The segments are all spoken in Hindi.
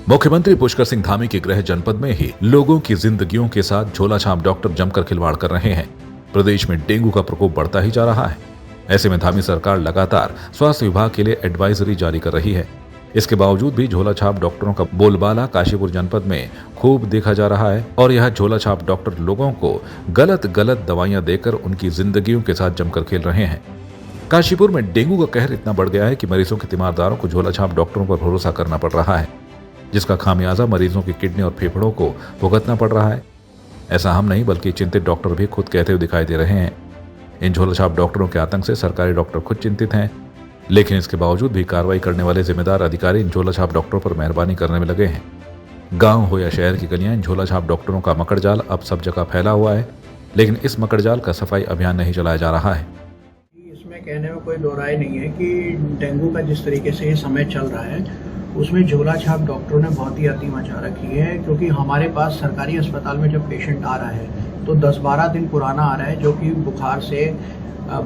मुख्यमंत्री पुष्कर सिंह धामी के गृह जनपद में ही लोगों की जिंदगियों के साथ झोला छाप डॉक्टर जमकर खिलवाड़ कर रहे हैं। प्रदेश में डेंगू का प्रकोप बढ़ता ही जा रहा है। ऐसे में धामी सरकार लगातार स्वास्थ्य विभाग के लिए एडवाइजरी जारी कर रही है। इसके बावजूद भी झोला छाप डॉक्टरों का बोलबाला काशीपुर जनपद में खूब देखा जा रहा है और यह झोला छाप डॉक्टर लोगों को गलत दवाइयां देकर उनकी जिंदगियों के साथ जमकर खेल रहे हैं। काशीपुर में डेंगू का कहर इतना बढ़ गया है कि मरीजों के तीमारदारों को झोला छाप डॉक्टरों पर भरोसा करना पड़ रहा है, जिसका खामियाजा मरीजों की किडनी और फेफड़ों को भुगतना पड़ रहा है। ऐसा हम नहीं बल्कि चिंतित डॉक्टर भी खुद कहते हुए दिखाई दे रहे हैं। इन झोला छाप डॉक्टरों के आतंक से सरकारी डॉक्टर खुद चिंतित हैं, लेकिन इसके बावजूद भी कार्रवाई करने वाले जिम्मेदार अधिकारी इन झोला छाप डॉक्टरों पर मेहरबानी करने में लगे हैं। गांव हो या शहर की गलियां, इन झोला छाप डॉक्टरों का मकड़जाल अब सब जगह फैला हुआ है, लेकिन इस मकड़जाल का सफाई अभियान नहीं चलाया जा रहा है। इसमें कहने में कोई दो राय नहीं है कि डेंगू का जिस तरीके से ये समय चल रहा है उसमें झोला छाप डॉक्टरों ने बहुत ही अति मचा रखी है, क्योंकि हमारे पास सरकारी अस्पताल में जब पेशेंट आ रहा है तो 10-12 दिन पुराना आ रहा है, जो कि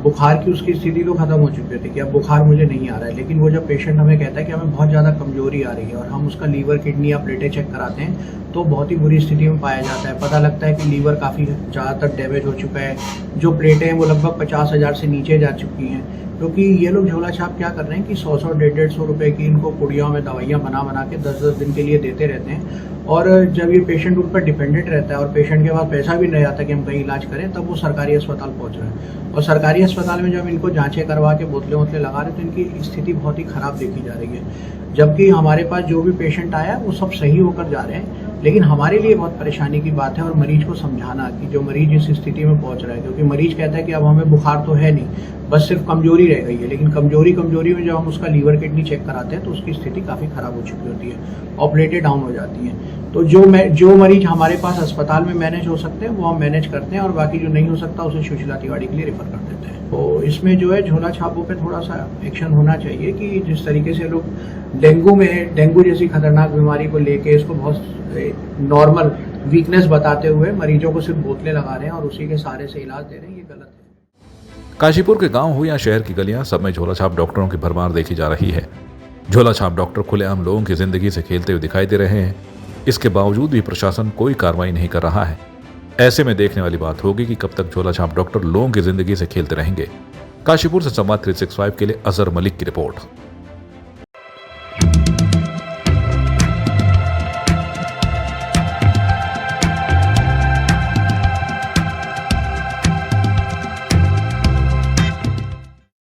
बुखार की उसकी स्थिति तो खत्म हो चुकी थी कि अब बुखार मुझे नहीं आ रहा है, लेकिन वो जब पेशेंट हमें कहता है कि हमें बहुत ज़्यादा कमजोरी आ रही है और हम उसका लीवर, किडनी या प्लेटें चेक कराते हैं तो बहुत ही बुरी स्थिति में पाया जाता है। पता लगता है कि लीवर काफ़ी ज़्यादातर डैमेज हो चुका है, जो प्लेटें हैं वो लगभग 50,000 से नीचे जा चुकी हैं, क्योंकि ये लोग झोला छाप क्या कर रहे हैं कि 100-100, 150-150 रुपए की इनको पुड़ियों में दवाइयाँ बना के 10-10 दिन के लिए देते रहते हैं। और जब ये पेशेंट उन पर डिपेंडेंट रहता है और पेशेंट के पास पैसा भी नहीं आता कि हम कहीं इलाज करें, तब वो सरकारी अस्पताल पहुंच रहे हैं। और सरकारी अस्पताल में जब इनको जांचें करवा के बोतलें वोतलें लगा रहे तो इनकी स्थिति बहुत ही खराब देखी जा रही है। जबकि हमारे पास जो भी पेशेंट आया वो सब सही होकर जा रहे हैं, लेकिन हमारे लिए बहुत परेशानी की बात है और मरीज को समझाना कि जो मरीज इस स्थिति में पहुंच रहा है, क्योंकि मरीज कहता है कि अब हमें बुखार तो है नहीं, बस सिर्फ कमजोरी रह गई है, लेकिन कमजोरी में जब हम उसका लीवर, किडनी चेक कराते हैं तो उसकी स्थिति काफी खराब हो चुकी होती है और प्लेटें डाउन हो जाती हैं। तो जो मरीज हमारे पास अस्पताल में मैनेज हो सकते हैं वो हम मैनेज करते हैं और बाकी जो नहीं हो सकता उसे सुशीला तिवारी के लिए रेफर कर देते हैं। तो इसमें जो है झोला छापों पे थोड़ा सा एक्शन होना चाहिए कि जिस तरीके से लोग डेंगू जैसी खतरनाक बीमारी को लेके इसको बहुत नॉर्मल वीकनेस बताते हुए मरीजों को सिर्फ बोतलें लगा रहे हैं और उसी के सहारे से इलाज दे रहे हैं, ये गलत है। काशीपुर के गांव हो या शहर की गलियां, सब में झोला छाप डॉक्टरों की भरमार देखी जा रही है। झोला छाप डॉक्टर खुलेआम लोगों की जिंदगी से खेलते हुए दिखाई दे रहे हैं। इसके बावजूद भी प्रशासन कोई कार्रवाई नहीं कर रहा है। ऐसे में देखने वाली बात होगी कि कब तक झोला छाप डॉक्टर लोगों की जिंदगी से खेलते रहेंगे। काशीपुर से संवाद 365 के लिए अजहर मलिक की रिपोर्ट।